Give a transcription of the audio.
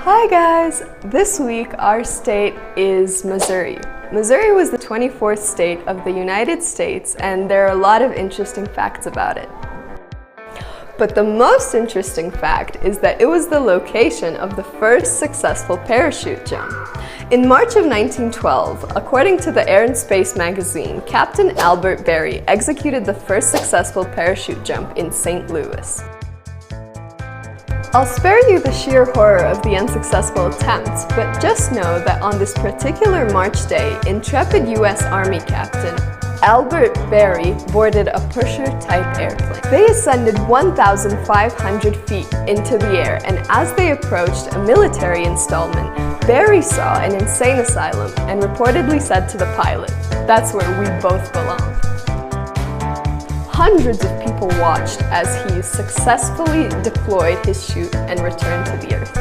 Hi guys! This week our state is Missouri. Missouri was the 24th state of the United States, and there are a lot of interesting facts about it. But the most interesting fact is that it was the location of the first successful parachute jump. In March of 1912, according to the Air and Space magazine, Captain Albert Berry executed the first successful parachute jump in St. Louis. I'll spare you the sheer horror of the unsuccessful attempt, but just know that on this particular March day, intrepid U.S. Army Captain Albert Berry boarded a Pusher-type airplane. They ascended 1,500 feet into the air, and as they approached a military installment, Berry saw an insane asylum and reportedly said to the pilot, "That's where we both belong." Hundreds of people watched as he successfully deployed his chute and returned to the Earth.